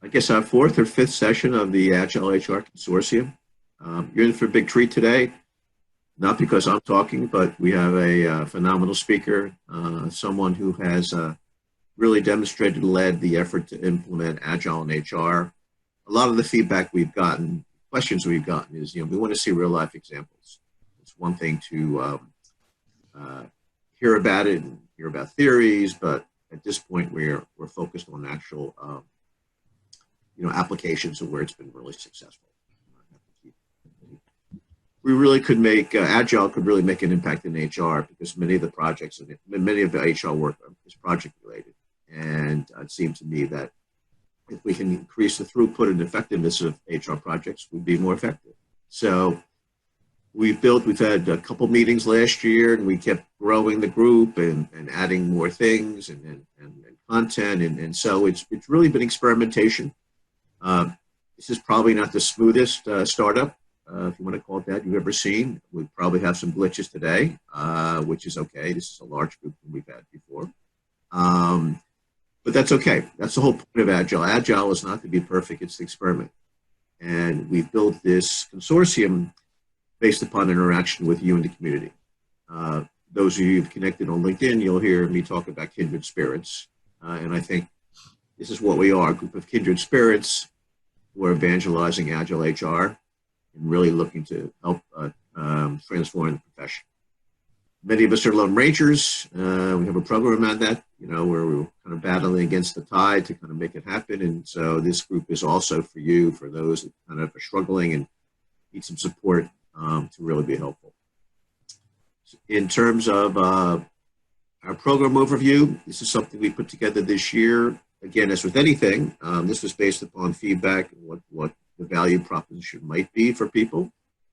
I guess our fourth or fifth session of the Agile HR Consortium. You're in for a big treat today, not because I'm talking, but we have a phenomenal speaker, someone who has really demonstrated and led the effort to implement Agile in HR. A lot of the feedback we've gotten, questions we've gotten is, we want to see real life examples. It's one thing to hear about it and hear about theories, but at this point we're focused on actual applications of where it's been really successful. We really could make Agile could really make an impact in HR because many of the projects and many of the HR work is project related, and it seemed to me that if we can increase the throughput and effectiveness of HR projects, we'd be more effective. So we've had a couple meetings last year, and we kept growing the group and adding more things and content, and so it's really been experimentation. This is probably not the smoothest startup, if you want to call it that, you've ever seen. We probably have some glitches today, which is okay. This is a large group than we've had before. But that's okay. That's the whole point of Agile. Agile is not to be perfect, it's the experiment. And we've built this consortium based upon interaction with you and the community. Those of you who've connected on LinkedIn, you'll hear me talk about kindred spirits. And I think this is what we are, a group of kindred spirits who are evangelizing Agile HR and really looking to help transform the profession. Many of us are Lone Rangers. We have a program on that, where we're kind of battling against the tide to kind of make it happen. And so this group is also for you, for those that kind of are struggling and need some support to really be helpful. In terms of our program overview, this is something we put together this year. Again, as with anything, this was based upon feedback and what the value proposition might be for people.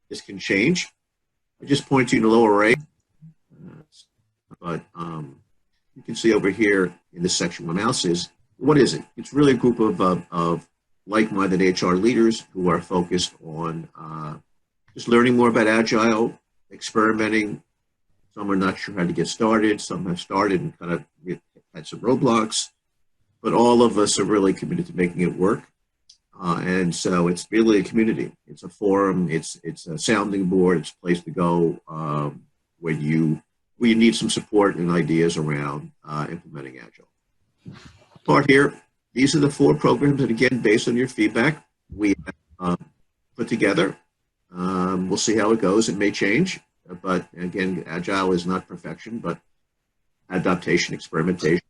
This can change. I just point to you in the lower right, but you can see over here in this section where mouse is, what is it? It's really a group of like-minded HR leaders who are focused on just learning more about Agile, experimenting. Some are not sure how to get started. Some have started and kind of had some roadblocks, but all of us are really committed to making it work. And so it's really a community. It's a forum. It's a sounding board. It's a place to go when you need some support and ideas around implementing Agile. Part here, these are the 4 programs that, again, based on your feedback, we put together. We'll see how it goes. It may change, but again, Agile is not perfection, but adaptation, experimentation.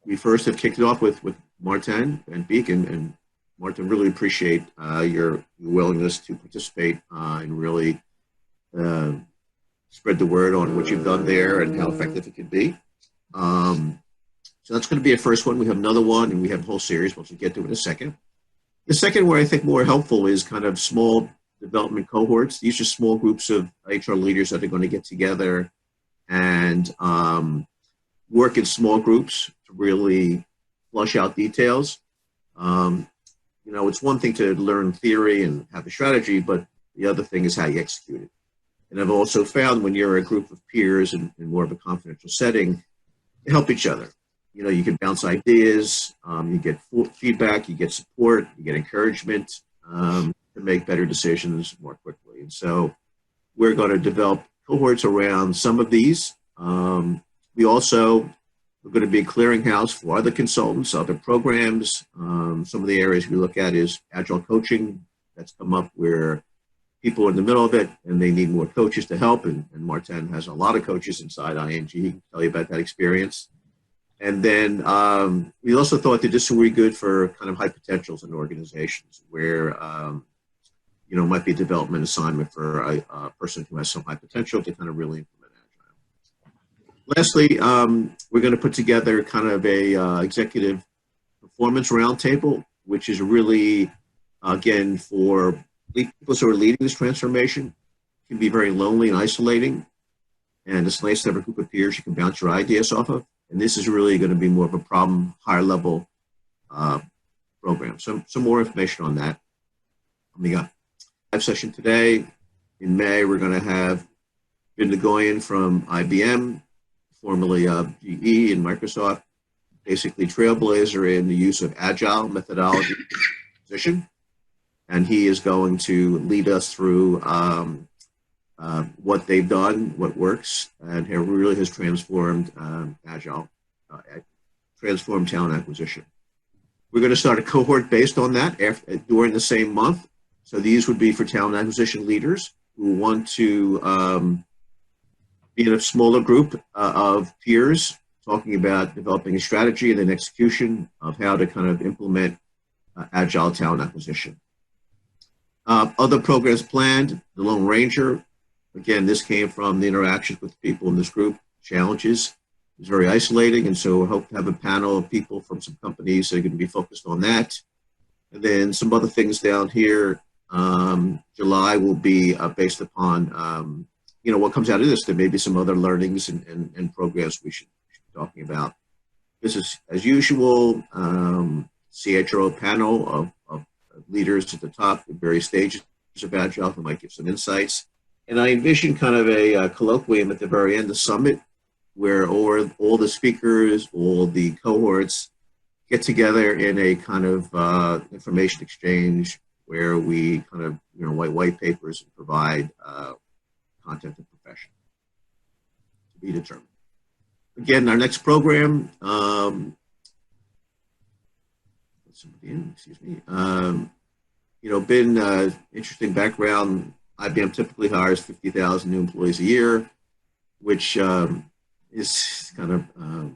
We first have kicked it off with Martin and Beacon, and Martin, really appreciate your willingness to participate and really spread the word on what you've done there and how effective it can be. So that's going to be a first one. We have another one, and we have a whole series, which we'll get to in a second. The second, where I think more helpful, is kind of small development cohorts. These are small groups of HR leaders that are going to get together and work in small groups to really flush out details. It's one thing to learn theory and have a strategy, but the other thing is how you execute it. And I've also found when you're a group of peers in more of a confidential setting, you help each other. You can bounce ideas, you get feedback, you get support, you get encouragement to make better decisions more quickly. And so we're going to develop cohorts around some of these. We're going to be a clearinghouse for other consultants, other programs. Some of the areas we look at is Agile Coaching. That's come up where people are in the middle of it and they need more coaches to help. And Martin has a lot of coaches inside ING. He can tell you about that experience. And then we also thought that this would be good for kind of high potentials in organizations where, might be a development assignment for a person who has some high potential to kind of really implement Agile. Lastly, we're going to put together kind of a executive performance roundtable, which is really, again, for people who are leading this transformation. It can be very lonely and isolating, and it's nice to have a group of peers you can bounce your ideas off of. And this is really going to be more of a problem, higher level program. So some more information on that coming up. Live session today. In May, we're going to have Vin Nagoyan from IBM, formerly GE and Microsoft, basically trailblazer in the use of Agile methodology position, and he is going to lead us through what they've done, what works, and it really has transformed Agile, transformed talent acquisition. We're going to start a cohort based on that during the same month. So these would be for talent acquisition leaders who want to be in a smaller group of peers, talking about developing a strategy and an execution of how to kind of implement Agile talent acquisition. Other programs planned, the Lone Ranger. Again, this came from the interactions with people in this group, challenges. It's very isolating, and so we hope to have a panel of people from some companies that are going to be focused on that. And then some other things down here. July will be based upon, what comes out of this. There may be some other learnings and programs we should be talking about. This is, as usual, CHRO panel of leaders at the top at various stages of Agile who might give some insights. And I envision kind of a colloquium at the very end, the summit, where all the speakers, all the cohorts get together in a kind of information exchange where we kind of, write white papers and provide content to profession to be determined. Again, our next program, been interesting background. IBM typically hires 50,000 new employees a year, which is kind of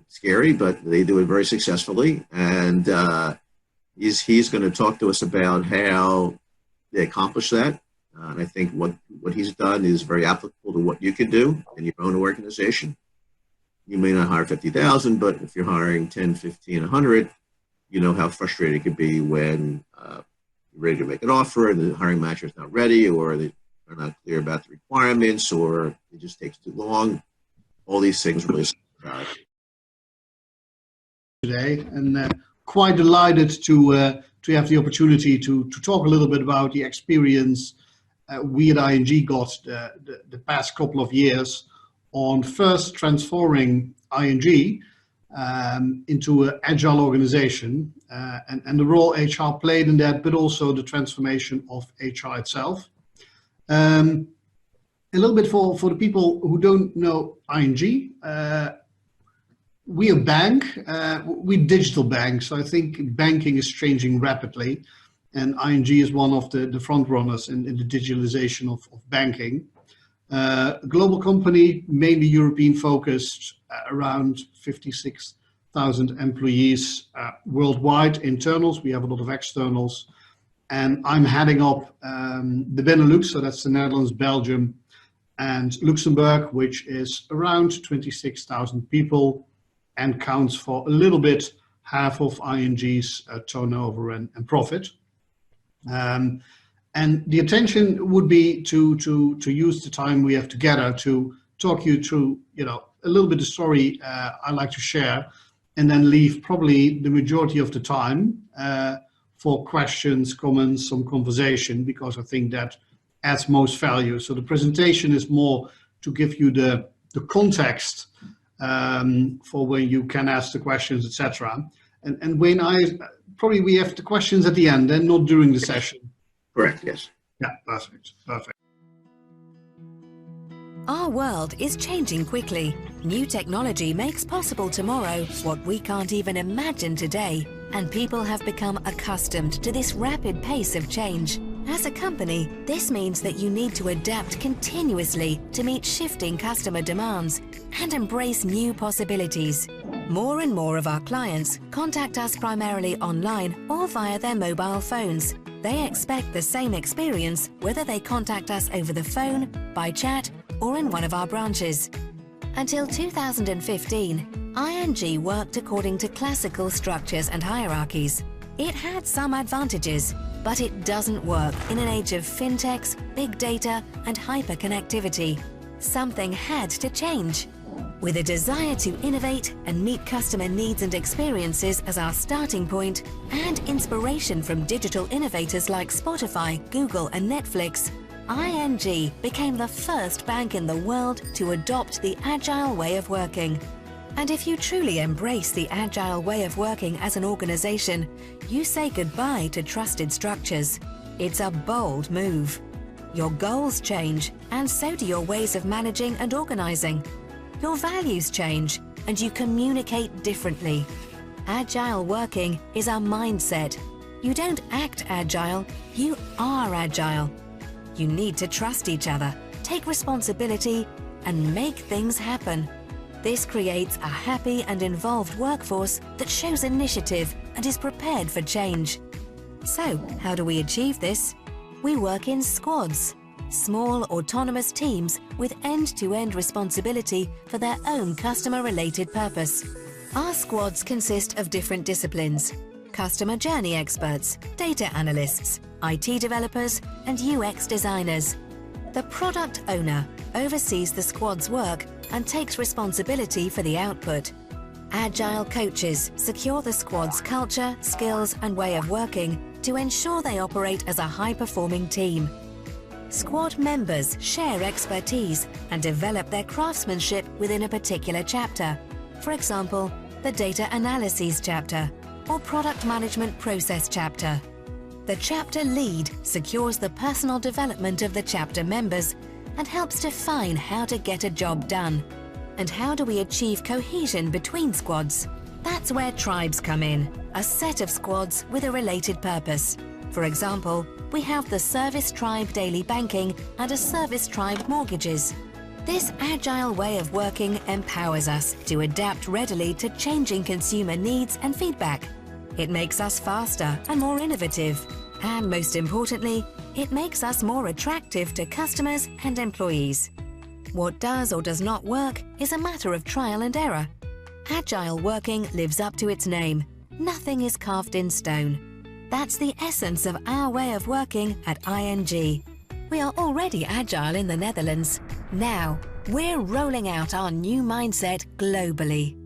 scary, but they do it very successfully. And he's going to talk to us about how they accomplish that. And I think what he's done is very applicable to what you can do in your own organization. You may not hire 50,000, but if you're hiring 10, 15, 100, you know how frustrating it can be when you're ready to make an offer and the hiring manager is not ready, or they are not clear about the requirements, or it just takes too long. All these things really today, and quite delighted to have the opportunity to talk a little bit about the experience we at ING got the past couple of years on first transforming ING into an agile organization and the role HR played in that, but also the transformation of HR itself. A little bit for the people who don't know ING, we a bank, we digital bank, so I think banking is changing rapidly, and ING is one of the front runners in the digitalization of banking. A global company, mainly European focused, around 56,000 employees worldwide, internals, we have a lot of externals, and I'm heading up the Benelux, so that's the Netherlands, Belgium, and Luxembourg, which is around 26,000 people and counts for a little bit half of ING's turnover and profit. And the intention would be to use the time we have together to talk you through, a little bit of story I like to share, and then leave probably the majority of the time for questions, comments, some conversation, because I think that adds most value. So the presentation is more to give you the context for when you can ask the questions, etc. And when we have the questions at the end and not during the session. Correct, yes. Yeah, perfect. Our world is changing quickly. New technology makes possible tomorrow what we can't even imagine today. And people have become accustomed to this rapid pace of change. As a company, this means that you need to adapt continuously to meet shifting customer demands and embrace new possibilities. More and more of our clients contact us primarily online or via their mobile phones. They expect the same experience whether they contact us over the phone, by chat, or in one of our branches. Until 2015, ING worked according to classical structures and hierarchies. It had some advantages, but it doesn't work in an age of fintechs, big data, and hyperconnectivity. Something had to change. With a desire to innovate and meet customer needs and experiences as our starting point, and inspiration from digital innovators like Spotify, Google, and Netflix, ING became the first bank in the world to adopt the agile way of working. And if you truly embrace the Agile way of working as an organization, you say goodbye to trusted structures. It's a bold move. Your goals change, and so do your ways of managing and organizing. Your values change, and you communicate differently. Agile working is a mindset. You don't act agile, you are agile. You need to trust each other, take responsibility, and make things happen. This creates a happy and involved workforce that shows initiative and is prepared for change. So, how do we achieve this? We work in squads, small autonomous teams with end-to-end responsibility for their own customer-related purpose. Our squads consist of different disciplines: customer journey experts, data analysts, IT developers, and UX designers. The product owner oversees the squad's work and takes responsibility for the output. Agile coaches secure the squad's culture, skills, and way of working to ensure they operate as a high-performing team. Squad members share expertise and develop their craftsmanship within a particular chapter. For example, the data analyses chapter or product management process chapter. The chapter lead secures the personal development of the chapter members and helps define how to get a job done. And how do we achieve cohesion between squads? That's where tribes come in, a set of squads with a related purpose. For example, we have the Service Tribe Daily Banking and a Service Tribe Mortgages. This agile way of working empowers us to adapt readily to changing consumer needs and feedback. It makes us faster and more innovative. And most importantly, it makes us more attractive to customers and employees. What does or does not work is a matter of trial and error. Agile working lives up to its name. Nothing is carved in stone. That's the essence of our way of working at ING. We are already agile in the Netherlands. Now, we're rolling out our new mindset globally.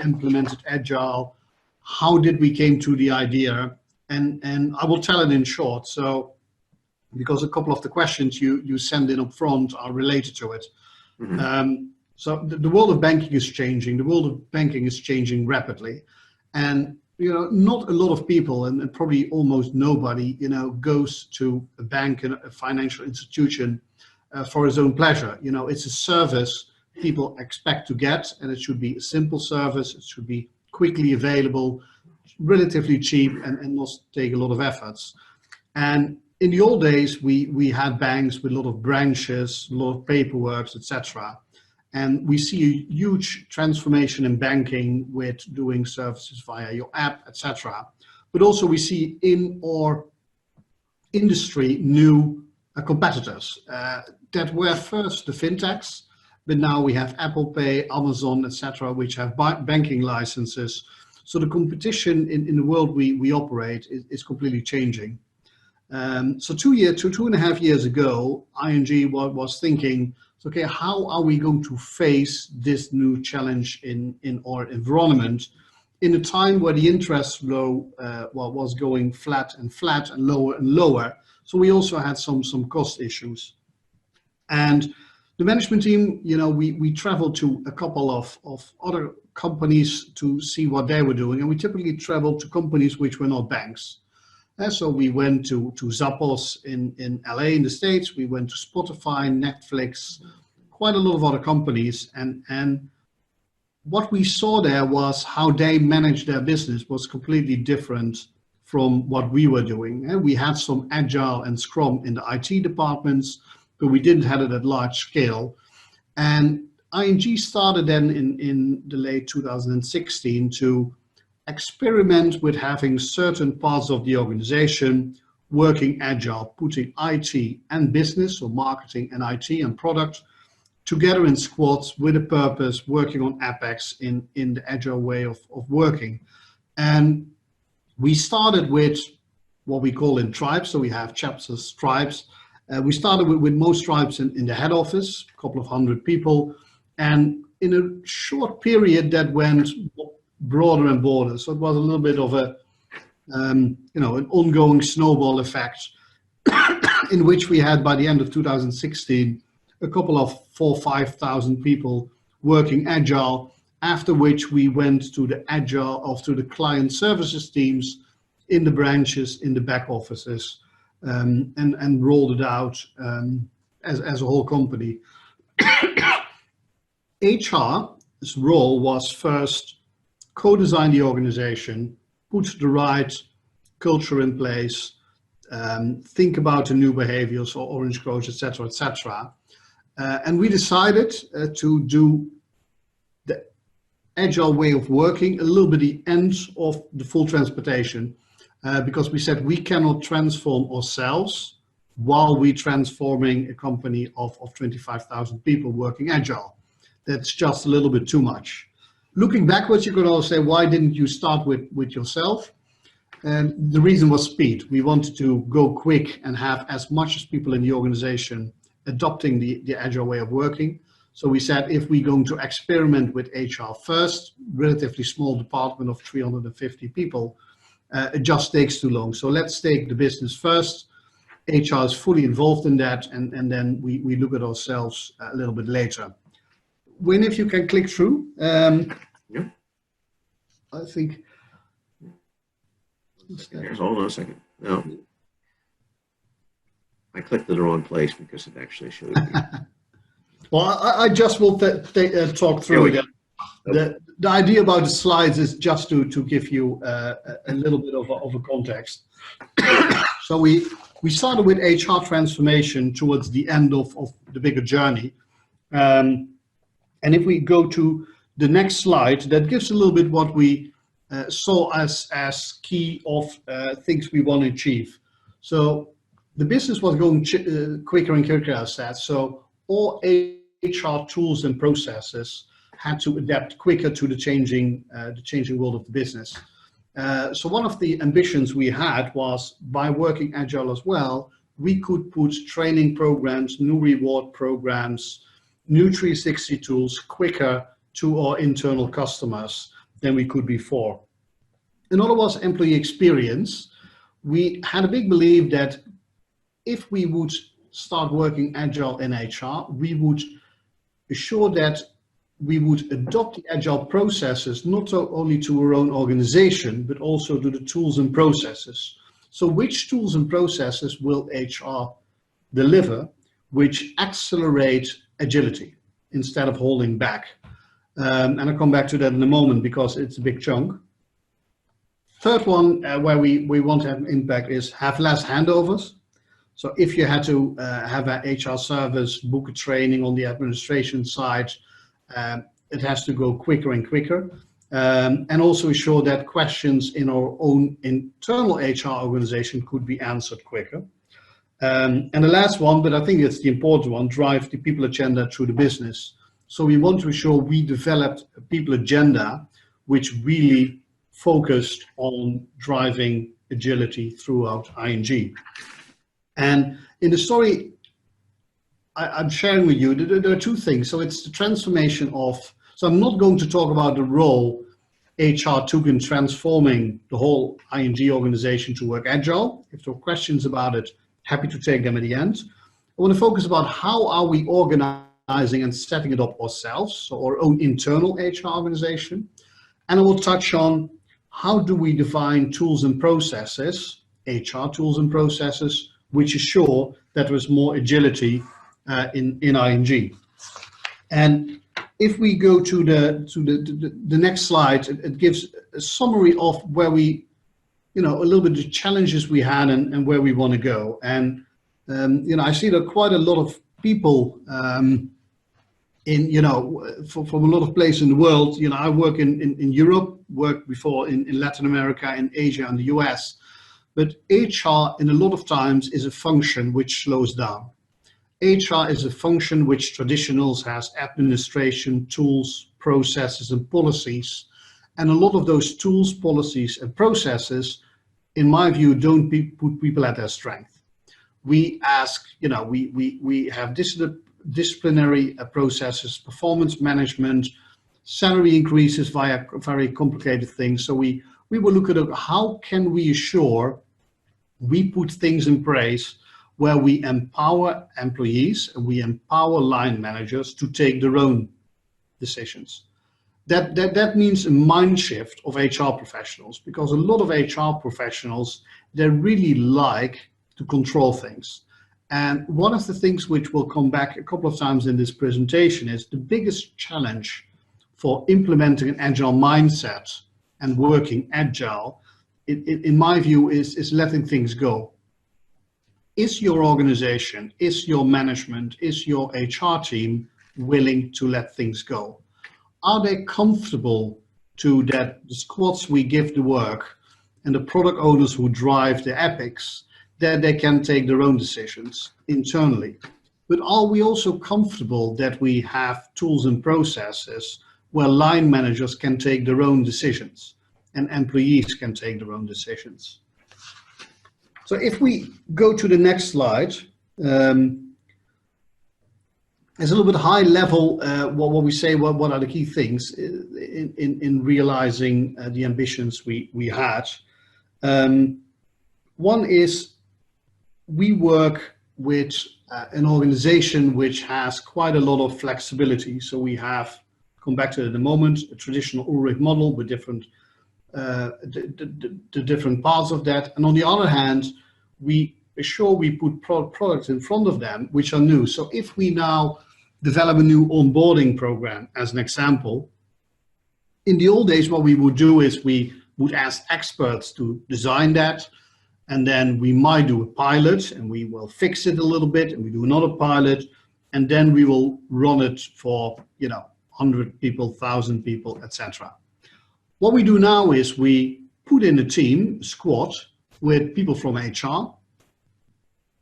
Implemented Agile, how did we came to the idea, and I will tell it in short. So, because a couple of the questions you send in up front are related to it. So the world of banking is changing. The world of banking is changing rapidly, and not a lot of people, and probably almost nobody, goes to a bank and a financial institution for his own pleasure. It's a service people expect to get, and it should be a simple service. It should be quickly available, relatively cheap, and not take a lot of efforts. And in the old days, we had banks with a lot of branches, a lot of paperwork, etc. And we see a huge transformation in banking with doing services via your app, etc. But also we see in our industry new competitors that were first the fintechs, but now we have Apple Pay, Amazon, etc., which have banking licenses. So the competition in the world we operate is completely changing. So 2.5 years ago, ING was thinking, okay, how are we going to face this new challenge in our environment in a time where the interest flow was going flat and lower and lower. So we also had some cost issues. And the management team, we traveled to a couple of other companies to see what they were doing, and we typically traveled to companies which were not banks. So we went to Zappos in LA in the States, we went to Spotify, Netflix, quite a lot of other companies, and what we saw there was how they managed their business was completely different from what we were doing. And we had some Agile and Scrum in the IT departments, but we didn't have it at large scale. And ING started then in the late 2016 to experiment with having certain parts of the organization working agile, putting IT and business, so marketing and IT and product, together in squads with a purpose, working on Apex in the agile way of working. And we started with what we call in tribes, so we have chapters, tribes. We started with most tribes in the head office, a couple of hundred people, and in a short period that went broader and broader. So it was a little bit of an ongoing snowball effect. in which we had, by the end of 2016, a couple of 4,000 or 5,000 people working Agile, after which we went to the Agile to the client services teams in the branches, in the back offices, and rolled it out as a whole company. HR's role was first co-design the organization, put the right culture in place, think about the new behaviors or orange coach, etc., etc. And we decided to do the Agile way of working a little bit the end of the full transportation, because we said we cannot transform ourselves while we're transforming a company of 25,000 people working Agile. That's just a little bit too much. Looking backwards, you could also say, why didn't you start with yourself? The reason was speed. We wanted to go quick and have as much as people in the organization adopting the Agile way of working. So we said, if we're going to experiment with HR first, relatively small department of 350 people, it just takes too long. So let's take the business first. HR is fully involved in that, and then we look at ourselves a little bit later. Win, if you can click through. Yeah. I think. Hold on a second. No. I clicked in the wrong place because it actually showed me. Well, I just will talk through again. The idea about the slides is just to give you a little bit of a context. So we started with HR transformation towards the end of the bigger journey. And if we go to the next slide, that gives a little bit what we saw as key of things we want to achieve. So the business was going quicker and quicker, as said. So all HR tools and processes had to adapt quicker to the changing world of the business. So one of the ambitions we had was, by working Agile as well, we could put training programs, new reward programs, new 360 tools quicker to our internal customers than we could before. Another was employee experience. We had a big belief that if we would start working Agile in HR, we would assure that we would adopt the Agile processes not only to our own organization, but also to the tools and processes. So which tools and processes will HR deliver which accelerate agility instead of holding back? And I'll come back to that in a moment because it's a big chunk. Third one, where we want to have an impact, is have less handovers. So if you had to have an HR service book a training on the administration side, it has to go quicker and quicker. And also ensure that questions in our own internal HR organization could be answered quicker. And the last one, but I think it's the important one, drive the people agenda through the business. So we want to ensure we developed a people agenda which really focused on driving agility throughout ING. And in the story I'm sharing with you, there are two things. So it's the transformation of, so I'm not going to talk about the role HR took in transforming the whole ING organization to work Agile. If there are questions about it, happy to take them at the end. I want to focus about how are we organizing and setting it up ourselves, so our own internal HR organization. And I will touch on how do we define tools and processes, HR tools and processes, which assure that there is more agility in ING. And if we go to the next slide, it gives a summary of where we, a little bit the challenges we had and where we want to go. And I see that quite a lot of people from a lot of places in the world. I work in Europe, worked before in Latin America, in Asia, and the US. But HR, in a lot of times, is a function which slows down. HR is a function which traditionals has administration, tools, processes, and policies. And a lot of those tools, policies, and processes, in my view, don't put people at their strength. We ask, we have disciplinary processes, performance management, salary increases via very complicated things. So we will look at how can we assure we put things in place where we empower employees and we empower line managers to take their own decisions. That means a mind shift of HR professionals, because a lot of HR professionals, they really like to control things. And one of the things which will come back a couple of times in this presentation is the biggest challenge for implementing an agile mindset and working agile, in my view, is letting things go. Is your organization, is your management, is your HR team willing to let things go? Are they comfortable to that the squads we give the work and the product owners who drive the epics, that they can take their own decisions internally? But are we also comfortable that we have tools and processes where line managers can take their own decisions and employees can take their own decisions? So if we go to the next slide, it's a little bit high level what we say, what are the key things in realizing the ambitions we had. One is we work with an organization which has quite a lot of flexibility. So we have, come back to it in a moment, a traditional Ulrich model with different the different parts of that. And on the other hand, we assure we put products in front of them which are new. So if we now develop a new onboarding program, as an example, in the old days, what we would do is we would ask experts to design that, and then we might do a pilot and we will fix it a little bit, and we do another pilot, and then we will run it for 100 people, 1,000 people, etc. What we do now is we put in a team, a squad, with people from HR,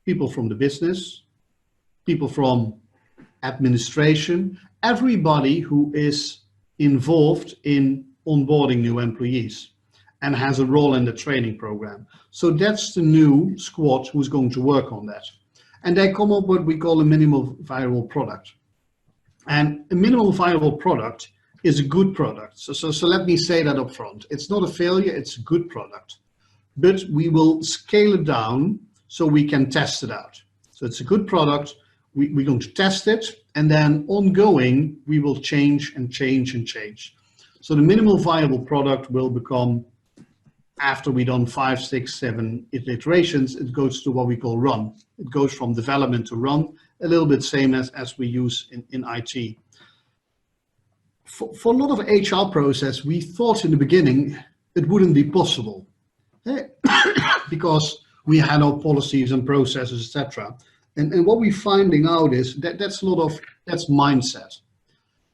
people from the business, people from administration, everybody who is involved in onboarding new employees and has a role in the training program. So that's the new squad who's going to work on that. And they come up with what we call a minimal viable product. And a minimal viable product is a good product. So let me say that up front. It's not a failure, it's a good product. But we will scale it down so we can test it out. So it's a good product, we're going to test it, and then ongoing, we will change and change and change. So the minimal viable product will become, after we've done 5, 6, 7 iterations, it goes to what we call run. It goes from development to run, a little bit same as we use in IT. For a lot of HR process, we thought in the beginning it wouldn't be possible because we had our policies and processes, etc. And what we're finding out is that that's mindset.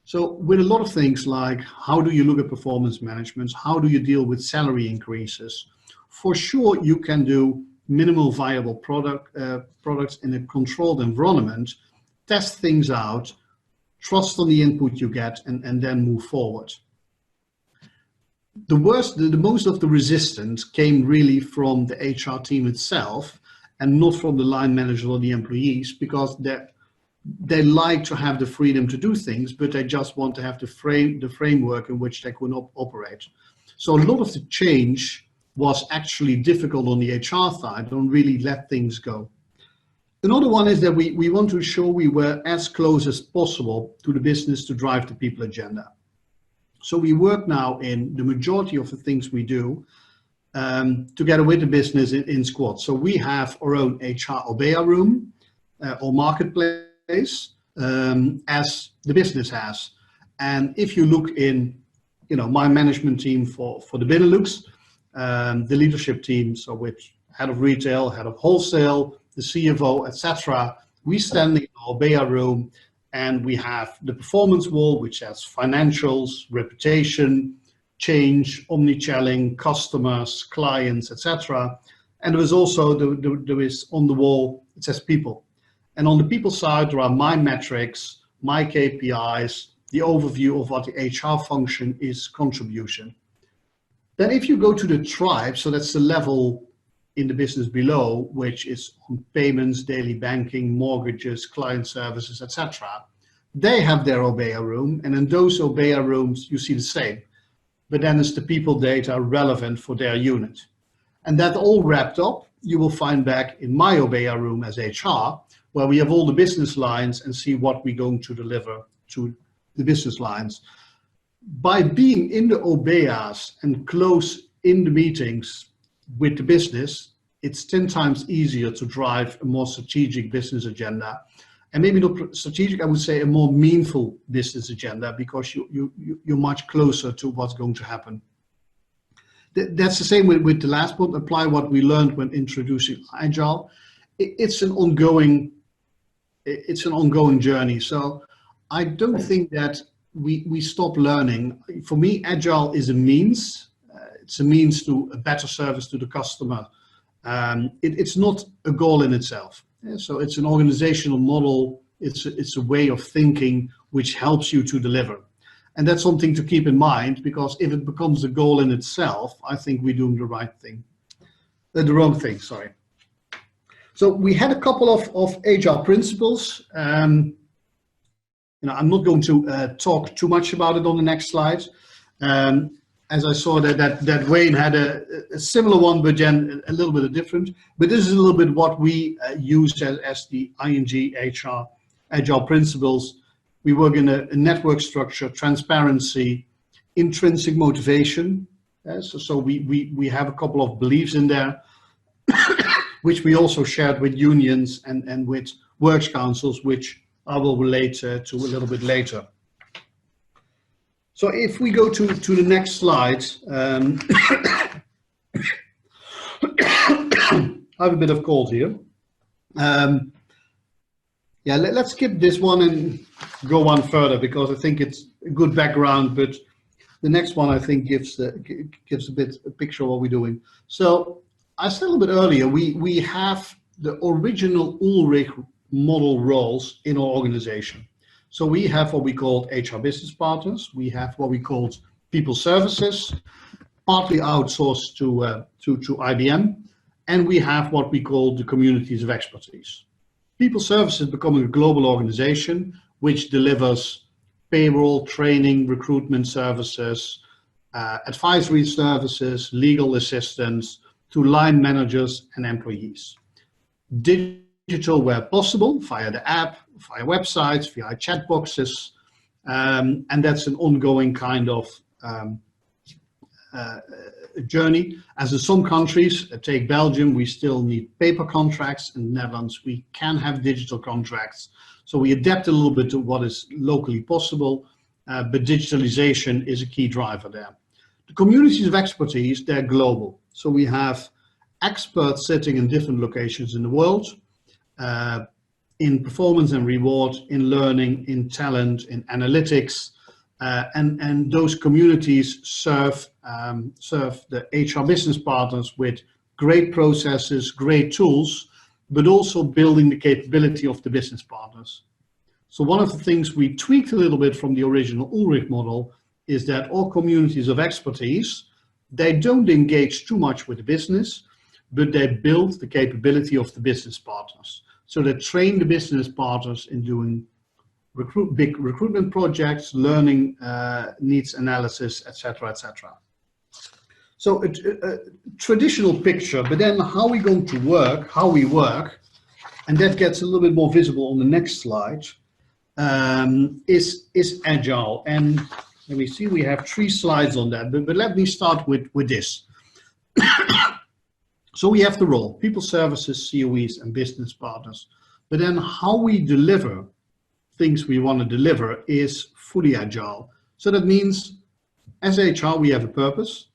So with a lot of things like how do you look at performance management, how do you deal with salary increases, for sure you can do minimal viable products in a controlled environment, test things out, trust on the input you get, and then move forward. The most of the resistance came really from the HR team itself and not from the line manager or the employees, because they like to have the freedom to do things, but they just want to have the framework in which they could operate. So a lot of the change was actually difficult on the HR side, don't really let things go. Another one is that we want to ensure we were as close as possible to the business to drive the people agenda. So we work now in the majority of the things we do together with the business in squads. So we have our own HR Orbea room or marketplace as the business has. And if you look in, my management team for the Benelux, the leadership team, so which head of retail, head of wholesale, the CFO, etc. We stand in our Orbea room and we have the performance wall, which has financials, reputation, change, omnichannel, customers, clients, etc. And there is also there is on the wall, it says people. And on the people side, there are my metrics, my KPIs, the overview of what the HR function is contribution. Then if you go to the tribe, so that's the level in the business below, which is on payments, daily banking, mortgages, client services, etc. They have their Orbea room, and in those Orbea rooms, you see the same. But then it's the people data relevant for their unit. And that all wrapped up you will find back in my Obeya room as HR, where we have all the business lines and see what we're going to deliver to the business lines. By being in the Obeyas and close in the meetings with the business, it's 10 times easier to drive a more strategic business agenda. And maybe not strategic, I would say a more meaningful business agenda, because you're much closer to what's going to happen. That's the same with the last point. Apply what we learned when introducing Agile. It's an ongoing journey. So I don't think that we stop learning. For me, Agile is a means. It's a means to a better service to the customer. It's not a goal in itself. So it's an organizational model. It's a way of thinking which helps you to deliver. And that's something to keep in mind, because if it becomes a goal in itself, I think we're doing the wrong thing, sorry. So we had a couple of Agile principles. I'm not going to talk too much about it on the next slide. As I saw that Wayne had a similar one, but then a little bit different. But this is a little bit what we use as the ING HR Agile principles. We work in a network structure, transparency, intrinsic motivation. So we have a couple of beliefs in there, which we also shared with unions and with works councils, which I will relate to a little bit later. So if we go to the next slide, I have a bit of cold here. Yeah, let's skip this one and go on further, because I think it's a good background, but the next one I think gives a picture of what we're doing. So I said a little bit earlier, we have the original Ulrich model roles in our organization. So we have what we called HR business partners. We have what we called people services, partly outsourced to IBM, and we have what we call the communities of expertise. People services becoming a global organization which delivers payroll, training, recruitment services, advisory services, legal assistance to line managers and employees. Digital where possible, via the app, via websites, via chat boxes, and that's an ongoing kind of journey. As in some countries, take Belgium, we still need paper contracts. In the Netherlands, we can have digital contracts. So we adapt a little bit to what is locally possible, but digitalization is a key driver there. The communities of expertise, they're global. So we have experts sitting in different locations in the world, in performance and reward, in learning, in talent, in analytics, and those communities serve the HR business partners with great processes, great tools, but also building the capability of the business partners. So one of the things we tweaked a little bit from the original Ulrich model is that all communities of expertise, they don't engage too much with the business, but they build the capability of the business partners. So they train the business partners in doing big recruitment projects, learning needs analysis, etc., etc. So a traditional picture, but then how we're going to work, how we work, and that gets a little bit more visible on the next slide, is Agile. And let me see, we have 3 slides on that, but let me start with this. So we have the role, people services, COEs, and business partners. But then how we deliver things we want to deliver is fully Agile. So that means as HR, we have a purpose,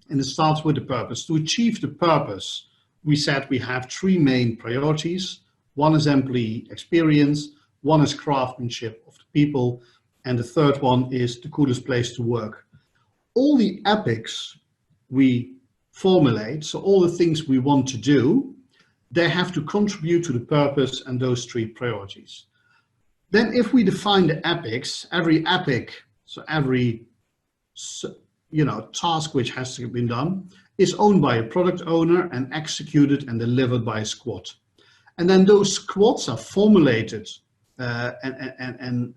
and it starts with the purpose. To achieve the purpose, we said we have 3 main priorities. One is employee experience, one is craftsmanship of the people, and the third one is the coolest place to work. All the epics we formulate, so all the things we want to do, they have to contribute to the purpose and those 3 priorities. Then if we define the epics, every epic, so every task which has to be done, is owned by a product owner and executed and delivered by a squad. And then those squads are formulated and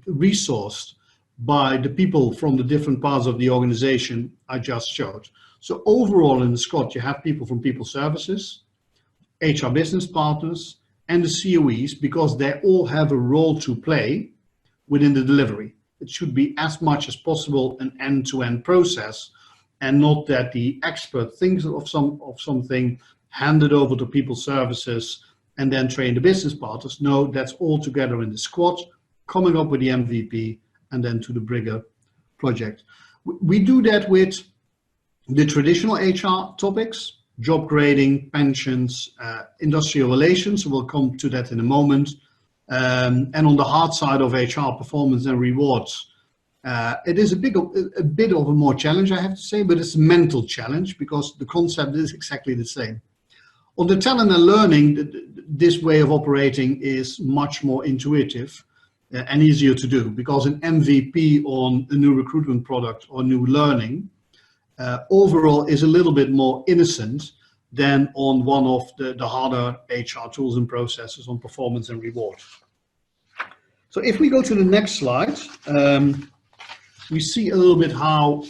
resourced by the people from the different parts of the organization I just showed. So overall in the squad, you have people from people services, HR business partners, and the COEs, because they all have a role to play within the delivery. It should be as much as possible an end-to-end process, and not that the expert thinks of something, hand it over to people services, and then train the business partners. No, that's all together in the squad, coming up with the MVP, and then to the bigger project. We do that with the traditional HR topics, job grading, pensions, industrial relations. We'll come to that in a moment. And on the hard side of HR, performance and rewards, it is a bit of a more challenge, I have to say, but it's a mental challenge because the concept is exactly the same. On the talent and learning, this way of operating is much more intuitive and easier to do, because an MVP on a new recruitment product or new learning overall is a little bit more innocent than on one of the harder HR tools and processes on performance and reward. So if we go to the next slide, we see a little bit how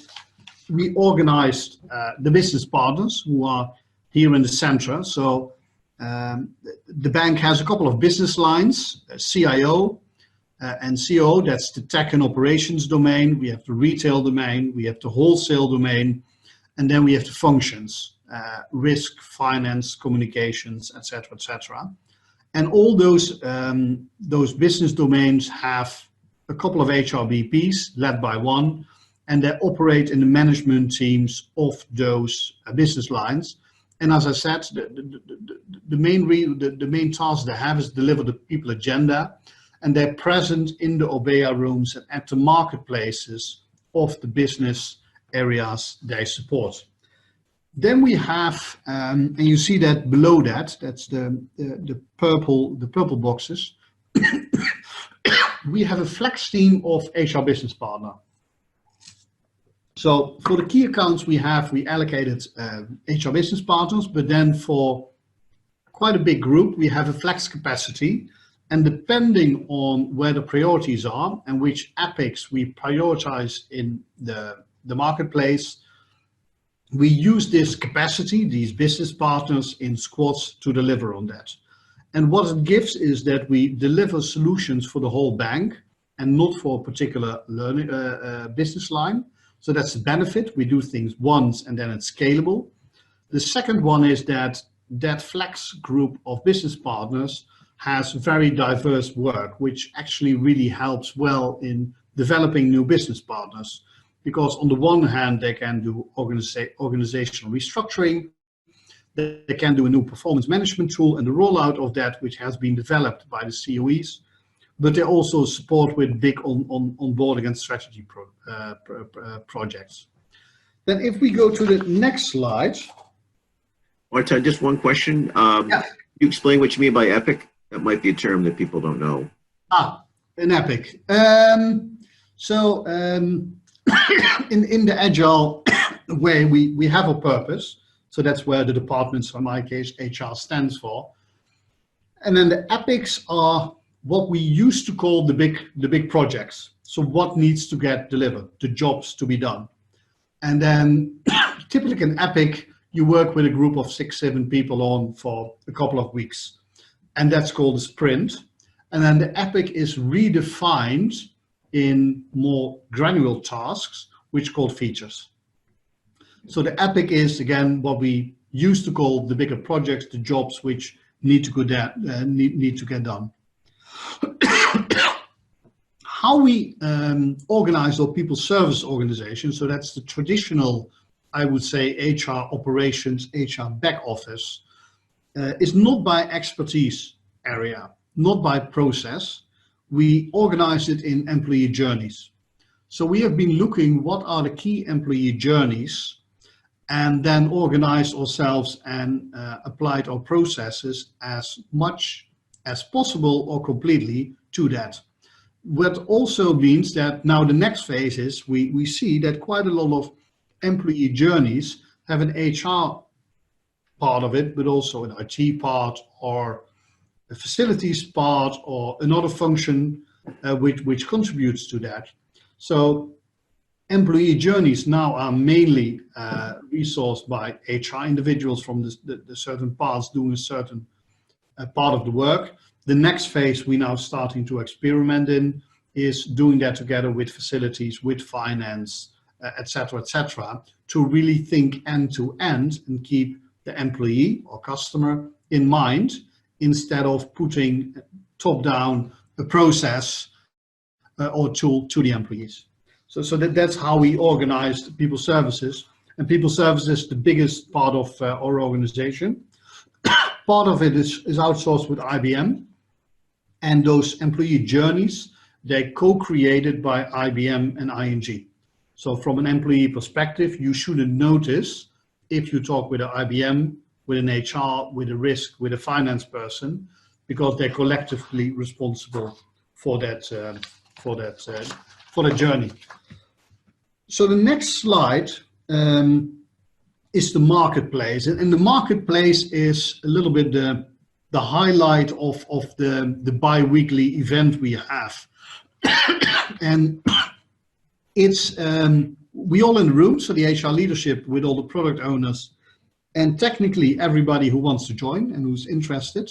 we organized the business partners who are here in the center. So the bank has a couple of business lines, CIO and COO, that's the tech and operations domain. We have the retail domain, we have the wholesale domain, and then we have the functions, risk, finance, communications, etc., etc. And all those business domains have a couple of HR VPs led by one, and they operate in the management teams of those business lines. And as I said, the main task they have is deliver the people agenda, and they're present in the OBEA rooms and at the marketplaces of the business areas they support. Then we have, and you see that below that, that's the purple boxes. We have a flex team of HR business partner. So for the key accounts we allocated HR business partners, but then for quite a big group, we have a flex capacity. And depending on where the priorities are and which epics we prioritize in the marketplace, we use this capacity, these business partners in squads to deliver on that. And what it gives is that we deliver solutions for the whole bank and not for a particular learning business line. So that's the benefit. We do things once and then it's scalable. The second one is that flex group of business partners has very diverse work, which actually really helps well in developing new business partners. Because on the one hand, they can do organizational restructuring, they can do a new performance management tool and the rollout of that, which has been developed by the COEs, but they also support with big onboarding and strategy projects. Then if we go to the next slide. Martin, just one question. Yeah. You explain what you mean by epic? That might be a term that people don't know. An epic. So in the Agile way, we have a purpose. So that's where the departments, in my case, HR stands for. And then the epics are what we used to call the big projects. So what needs to get delivered, the jobs to be done. And then typically an epic, you work with a group of 6-7 people on for a couple of weeks. And that's called a sprint. And then the epic is redefined in more granular tasks, which are called features. So the epic is, again, what we used to call the bigger projects, the jobs which need to get done. How we organize our people service organization, so that's the traditional, I would say, HR operations, HR back office, is not by expertise area, not by process. We organize it in employee journeys. So we have been looking what are the key employee journeys and then organized ourselves and applied our processes as much as possible or completely to that. What also means that now the next phase is we see that quite a lot of employee journeys have an HR part of it, but also an IT part or a facilities part or another function which contributes to that. So employee journeys now are mainly resourced by HR individuals from the certain parts doing a certain part of the work. The next phase we now starting to experiment in is doing that together with facilities, with finance, etc., to really think end to end and keep the employee or customer in mind instead of putting top down a process or tool to the employees. So that's how we organized people services. And people services, the biggest part of our organization. Part of it is outsourced with IBM, and those employee journeys, they're co-created by IBM and ING. So from an employee perspective, you shouldn't notice if you talk with an IBM, with an HR, with a risk, with a finance person, because they're collectively responsible for that journey. So the next slide is the marketplace, and the marketplace is a little bit the highlight of the bi-weekly event we have. And it's we all in the room, so the HR leadership with all the product owners and technically everybody who wants to join and who's interested,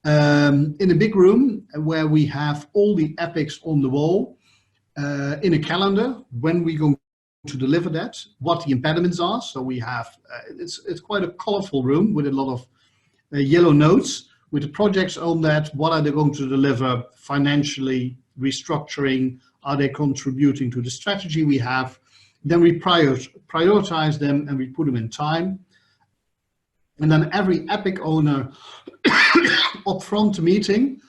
in a big room where we have all the epics on the wall, in a calendar when we're going to deliver that, what the impediments are. So we have, it's quite a colorful room with a lot of yellow notes with the projects on that. What are they going to deliver financially, restructuring? Are they contributing to the strategy we have? Then we prioritize them and we put them in time. And then every epic owner upfront meeting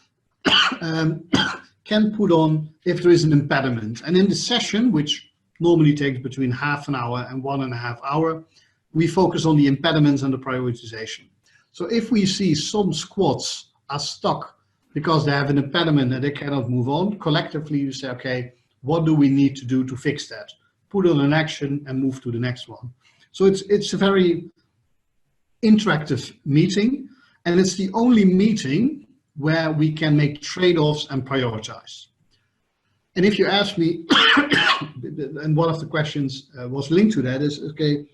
can put on if there is an impediment. And in the session, which normally takes between half an hour and 1.5 hours, we focus on the impediments and the prioritization. So if we see some squads are stuck because they have an impediment and they cannot move on, collectively you say, okay, what do we need to do to fix that? Put on an action and move to the next one. So it's a very interactive meeting, and it's the only meeting where we can make trade-offs and prioritize. And if you ask me, and one of the questions was linked to that is, okay,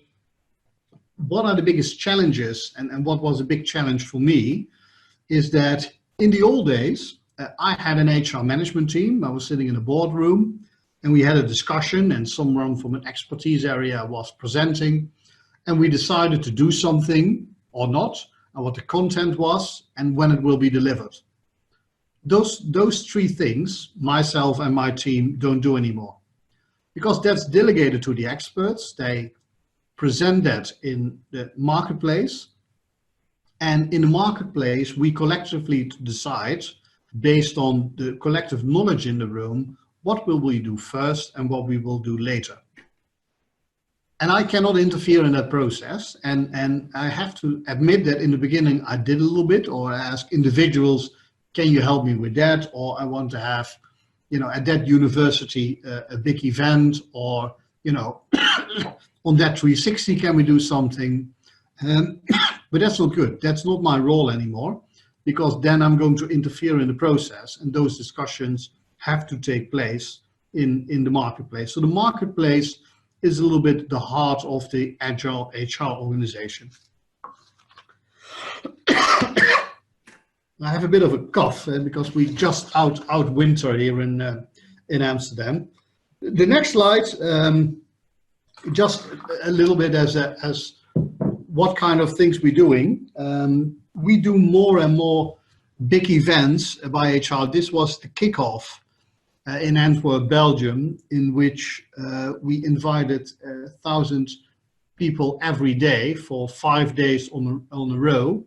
what are the biggest challenges, and what was a big challenge for me is that in the old days, I had an HR management team. I was sitting in a boardroom and we had a discussion, and someone from an expertise area was presenting, and we decided to do something or not, and what the content was and when it will be delivered. Those three things, myself and my team don't do anymore, because that's delegated to the experts. They present that in the marketplace, and in the marketplace we collectively decide, based on the collective knowledge in the room, what will we do first and what we will do later. And I cannot interfere in that process, and I have to admit that in the beginning I did a little bit, or I asked individuals, can you help me with that? Or I want to have, at that university, a big event, or, on that 360, can we do something? But that's not good. That's not my role anymore, because then I'm going to interfere in the process, and those discussions have to take place in the marketplace. So the marketplace is a little bit the heart of the Agile HR organization. I have a bit of a cough because we just out winter here in Amsterdam. The next slide, just a little bit as what kind of things we're doing. We do more and more big events by HR. This was the kickoff in Antwerp, Belgium, in which we invited 1,000 people every day for 5 days on a row,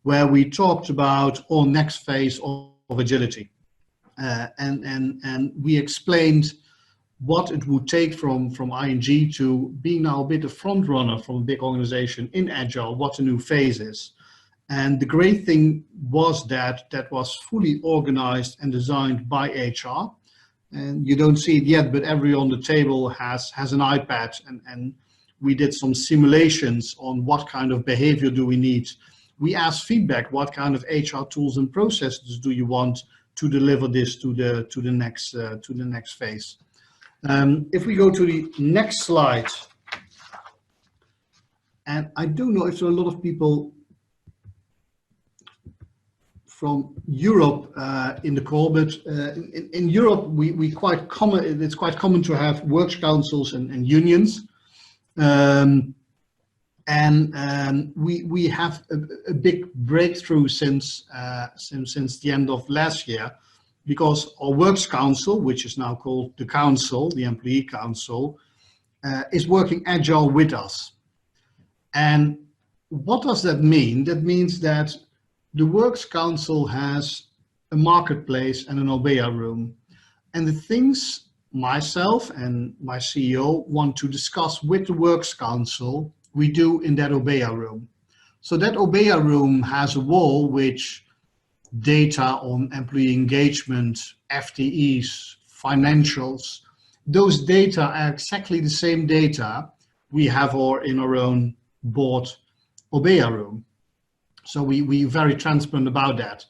where we talked about our next phase of agility. And we explained what it would take from ING to being now a bit of front runner from a big organization in Agile, what the new phase is. And the great thing was that was fully organized and designed by HR. And you don't see it yet, but everyone on the table has an iPad, and we did some simulations on what kind of behavior do we need. We asked feedback, what kind of HR tools and processes do you want to deliver this to the next phase? If we go to the next slide, and I don't know if there are a lot of people from Europe in the call, but in Europe we quite common. It's quite common to have works councils and unions, we have a big breakthrough since the end of last year, because our works council, which is now called the council, the employee council, is working agile with us. And what does that mean? That means that the Works Council has a marketplace and an Obeya room. And the things myself and my CEO want to discuss with the Works Council, we do in that Obeya room. So that Obeya room has a wall which data on employee engagement, FTEs, financials, those data are exactly the same data we have in our own board Obeya room. So we're very transparent about that.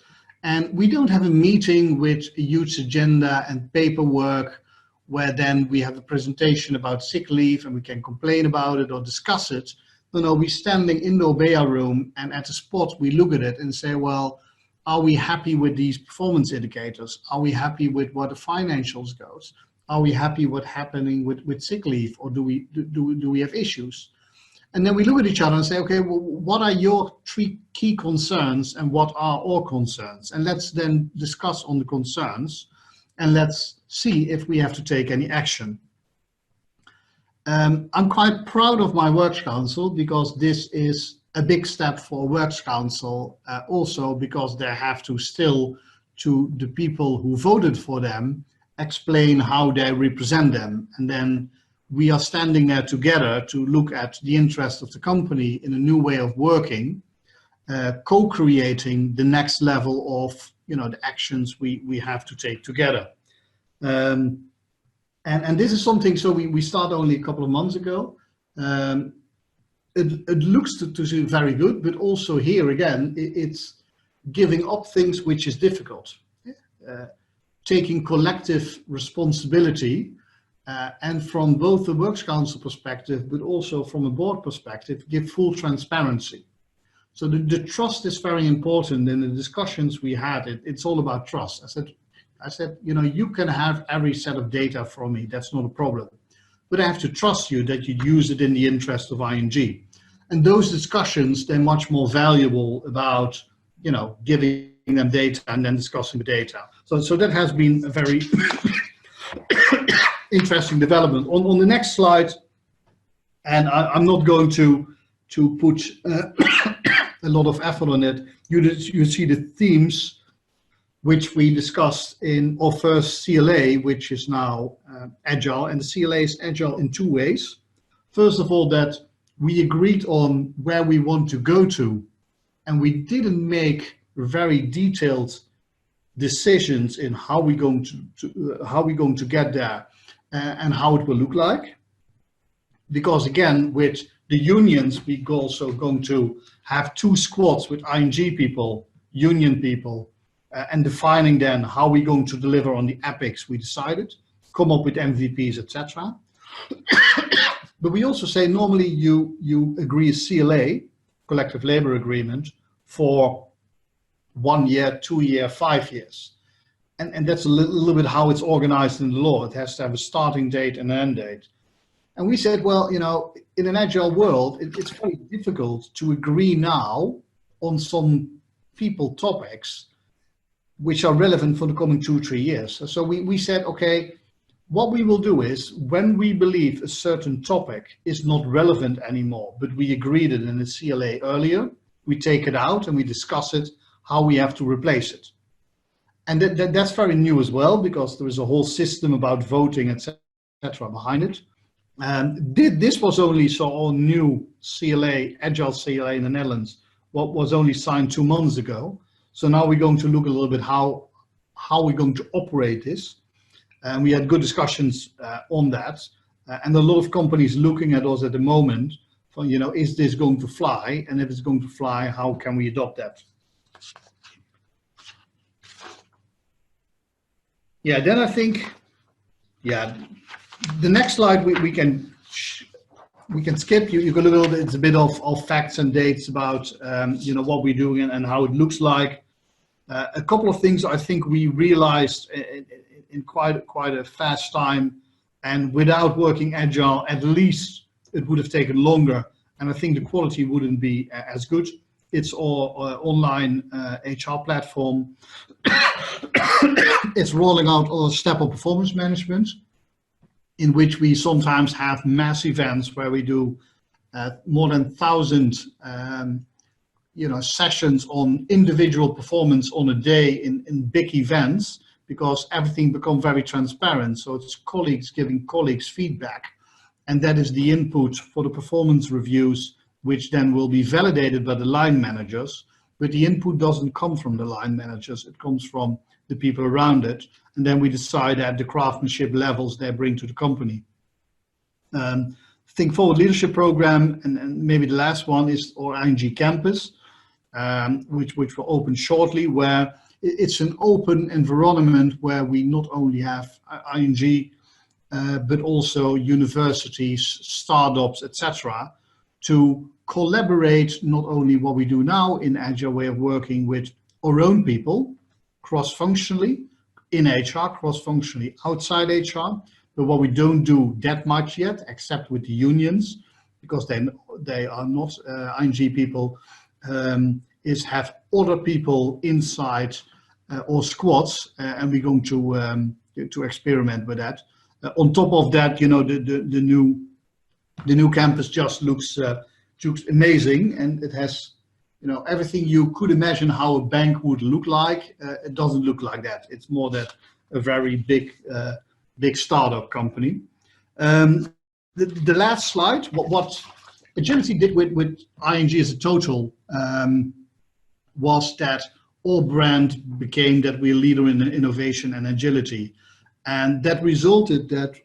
And we don't have a meeting with a huge agenda and paperwork where then we have a presentation about sick leave and we can complain about it or discuss it. No, we're standing in the Obeya room, and at the spot we look at it and say, well, are we happy with these performance indicators? Are we happy with what the financials goes? Are we happy what's happening with sick leave, or do we have issues? And then we look at each other and say, okay, well, what are your 3 key concerns and what are our concerns? And let's then discuss on the concerns, and let's see if we have to take any action. I'm quite proud of my Works Council, because this is a big step for Works Council, also because they have to still, to the people who voted for them, explain how they represent them. And then we are standing there together to look at the interest of the company in a new way of working, co-creating the next level of, the actions we have to take together. And this is something, so we started only a couple of months ago. It looks to be very good, but also here again, it's giving up things which is difficult. Taking collective responsibility, and from both the Works Council perspective, but also from a board perspective, give full transparency. So the trust is very important. In the discussions we had, it's all about trust. I said, you can have every set of data from me, that's not a problem. But I have to trust you that you use it in the interest of ING. And those discussions, they're much more valuable about, giving them data and then discussing the data. So that has been a very interesting development. On the next slide, and I'm not going to put a lot of effort on it, you see the themes which we discussed in our first CLA, which is now Agile. And the CLA is Agile in 2 ways. First of all, that we agreed on where we want to go to, and we didn't make very detailed decisions in how we're going to get there and how it will look like. Because again, with the unions, we're also going to have 2 squads with ING people, union people, and defining then how we're going to deliver on the epics we decided, come up with MVPs, etc. But we also say normally you agree a CLA, collective labor agreement, for 1 year, 2 year, 5 years. And that's a little bit how it's organized in the law. It has to have a starting date and an end date. And we said, well, in an agile world, it's very difficult to agree now on some people topics which are relevant for the coming 2-3 years. So we said, okay, what we will do is when we believe a certain topic is not relevant anymore, but we agreed it in the CLA earlier, we take it out and we discuss it, how we have to replace it. And that's very new as well, because there is a whole system about voting, etc. behind it. This was only our new CLA, Agile CLA in the Netherlands, what was only signed 2 months ago. So now we're going to look a little bit how we're going to operate this. And we had good discussions on that. And a lot of companies looking at us at the moment, is this going to fly? And if it's going to fly, how can we adopt that? Yeah, then I think, The next slide we can skip. You can look a little bit. It's a bit of facts and dates about what we're doing and how it looks like. A couple of things I think we realized in quite a fast time, and without working agile, at least it would have taken longer, and I think the quality wouldn't be as good. It's our online HR platform. It's rolling out our step-up performance management, in which we sometimes have mass events where we do more than 1,000 sessions on individual performance on a day in big events, because everything becomes very transparent. So it's colleagues giving colleagues feedback, and that is the input for the performance reviews, which then will be validated by the line managers. But the input doesn't come from the line managers, it comes from the people around it, and then we decide at the craftsmanship levels they bring to the company. Think Forward Leadership Program, and maybe the last one is our ING Campus, which will open shortly, where it's an open environment where we not only have ING, but also universities, startups, etc., to collaborate not only what we do now in Agile way of working with our own people, cross-functionally, in HR, cross-functionally outside HR, but what we don't do that much yet, except with the unions, because they are not ING people, is have other people inside or squads, and we're going to experiment with that. On top of that, the new campus just looks amazing, and it has everything you could imagine how a bank would look like. It doesn't look like that. It's more that a very big startup company. The last slide, what Agility did with ING as a total, was that our brand became that we're a leader in innovation and agility, and that resulted that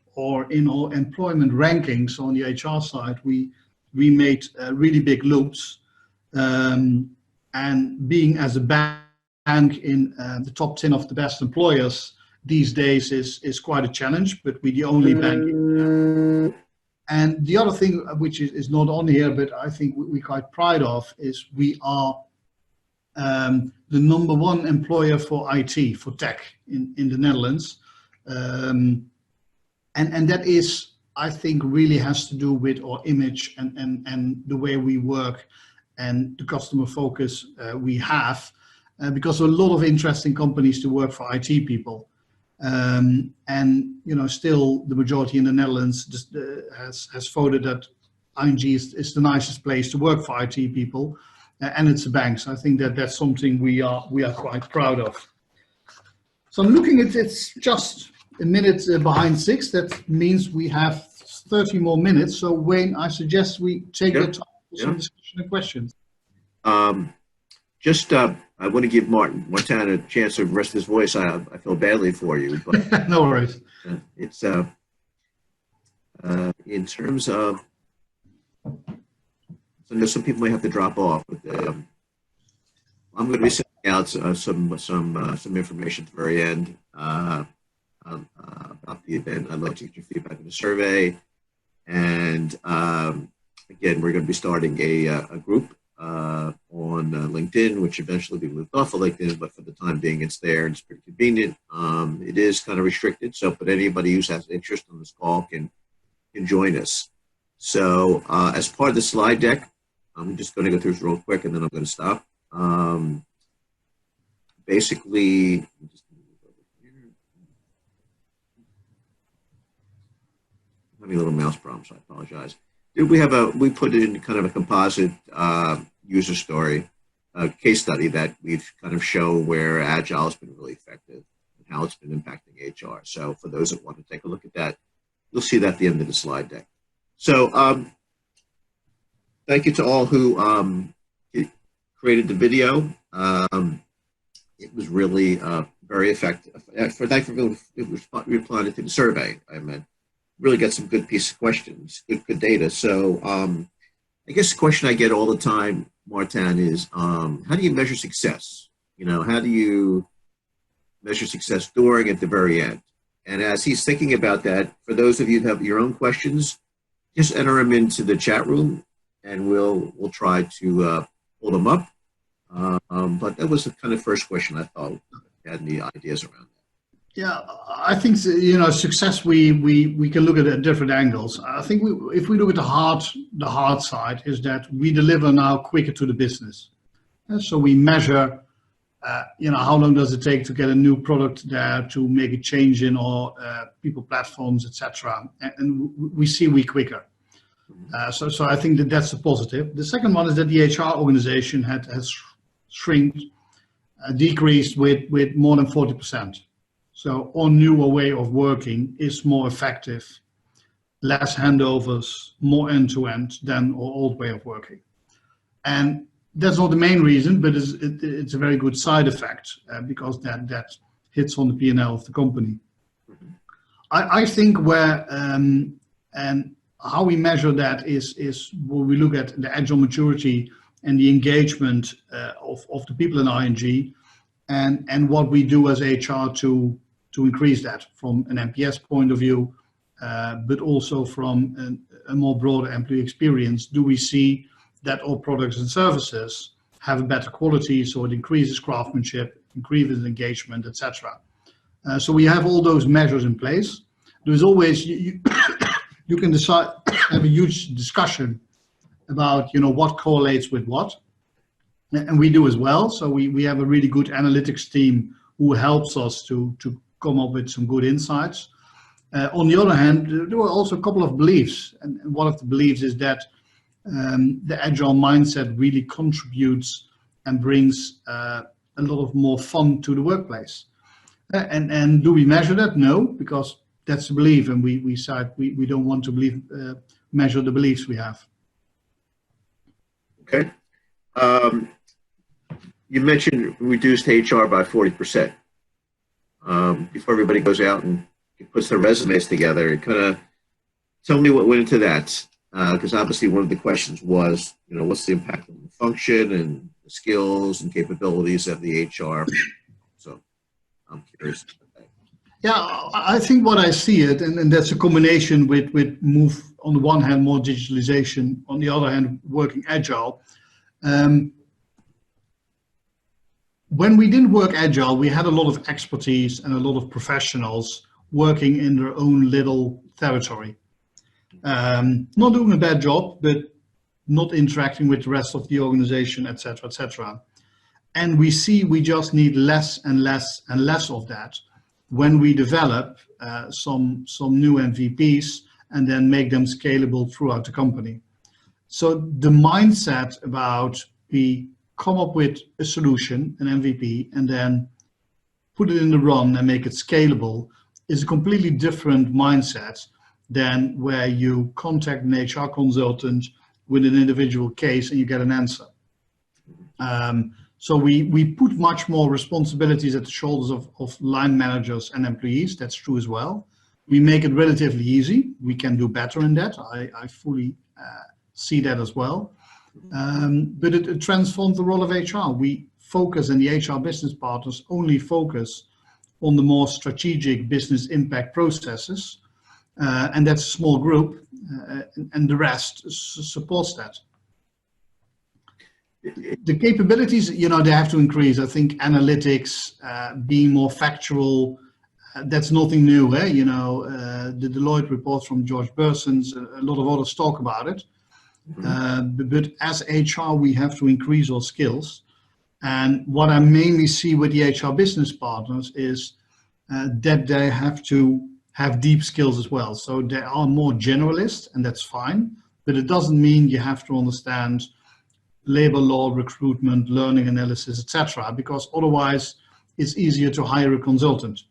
in our employment rankings on the HR side, we made really big loops, and being as a bank in the top 10 of the best employers these days is quite a challenge, but we're the only bank. And the other thing, which is not on here, but I think we're quite proud of, is we are the #1 employer for IT, for tech in the Netherlands. And that is, I think, really has to do with our image and the way we work and the customer focus we have, because a lot of interesting companies to work for IT people. And still the majority in the Netherlands just, has voted that ING is the nicest place to work for IT people, and it's a bank. So I think that's something we are quite proud of. So I'm looking at it's just a minute behind 6. That means we have 30 more minutes. So Wayne, I suggest we take the time for some discussion and questions. I want to give Martin a chance to rest his voice. I feel badly for you, but no worries. It's in terms of, so know some people may have to drop off, but I'm going to be sending out some information at the very end about the event. I'd love to get your feedback on the survey, and again, we're going to be starting a group on LinkedIn, which eventually will be moved off of LinkedIn, but for the time being, it's there and it's pretty convenient. It is kind of restricted, but anybody who has interest on this call can join us. So as part of the slide deck, I'm just going to go through this real quick, and then I'm going to stop. Basically, I'm having a little mouse problem, so I apologize. We put it in kind of a composite user story, case study that we've kind of shown where Agile has been really effective and how it's been impacting HR. So for those that want to take a look at that, you'll see that at the end of the slide deck. So thank you to all who created the video. It was really very effective. Thank you for replying to the survey. I meant really get some good piece of questions, good data. So I guess the question I get all the time, Martin, is how do you measure success? How do you measure success during at the very end? And as he's thinking about that, for those of you who have your own questions, just enter them into the chat room, and we'll try to pull them up. But that was the kind of first question I thought had any ideas around that. Yeah, I think success we can look at it at different angles. I think if we look at the hard side is that we deliver now quicker to the business. So we measure, how long does it take to get a new product there, to make a change in our people platforms, etc. And we see we quicker. So I think that's a positive. The second one is that the HR organization has decreased with more than 40%. So our newer way of working is more effective, less handovers, more end-to-end than our old way of working. And that's not the main reason, but it's a very good side effect because that hits on the P&L of the company. I think where and how we measure that is when we look at the agile maturity and the engagement of the people in ING, and what we do as HR to increase that from an NPS point of view, but also from a more broader employee experience. Do we see that all products and services have a better quality, so it increases craftsmanship, increases engagement, etc. So we have all those measures in place. There's always you can decide, have a huge discussion about what correlates with what, and we do as well. So we have a really good analytics team who helps us to come up with some good insights. On the other hand, there were also a couple of beliefs, and one of the beliefs is that the agile mindset really contributes and brings a lot of more fun to the workplace. And do we measure that? No, because that's a belief, and we said we don't want to measure the beliefs we have. Okay. You mentioned reduced HR by 40%. Before everybody goes out and puts their resumes together, kind of tell me what went into that. Because obviously one of the questions was, what's the impact on the function and the skills and capabilities of the HR? So I'm curious about that. Yeah, I think what I see it, and that's a combination with move on the one hand more digitalization, on the other hand working agile. When we didn't work agile, we had a lot of expertise and a lot of professionals working in their own little territory. Not doing a bad job, but not interacting with the rest of the organization, etc., etc. And we just need less and less and less of that when we develop some new MVPs and then make them scalable throughout the company. So the mindset about we come up with a solution, an MVP, and then put it in the run and make it scalable is a completely different mindset than where you contact an HR consultant with an individual case and you get an answer. So we put much more responsibilities at the shoulders of line managers and employees. That's true as well. We make it relatively easy. We can do better in that. I fully see that as well. But it transforms the role of HR. We focus, and the HR business partners only focus on the more strategic business impact processes. And that's a small group, and the rest supports that. The capabilities, they have to increase. I think analytics, being more factual, that's nothing new. The Deloitte report from George Bersons, a lot of others talk about it. But as HR, we have to increase our skills. And what I mainly see with the HR business partners is that they have to have deep skills as well. So they are more generalist, and that's fine, but it doesn't mean you have to understand labor law, recruitment, learning analysis, etc., because otherwise it's easier to hire a consultant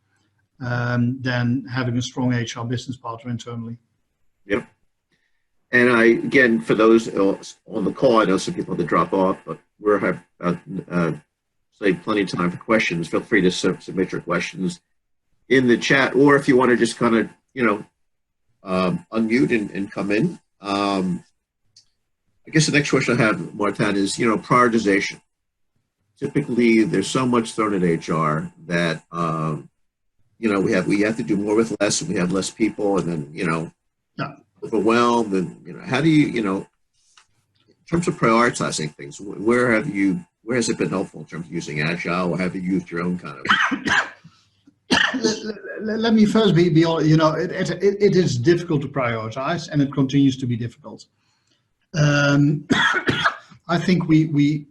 than having a strong HR business partner internally. Yep. And again, for those on the call, I know some people had to drop off, but we'll have plenty of time for questions. Feel free to submit your questions in the chat, or if you want to just kind of, unmute and come in. I guess the next question I have, Martin, is, prioritization. Typically, there's so much thrown at HR that, we have to do more with less, and we have less people, and then Yeah. overwhelmed, and how do you in terms of prioritizing things, where has it been helpful in terms of using Agile, or have you used your own kind of? Let me first be it is difficult to prioritize, and it continues to be difficult. I think we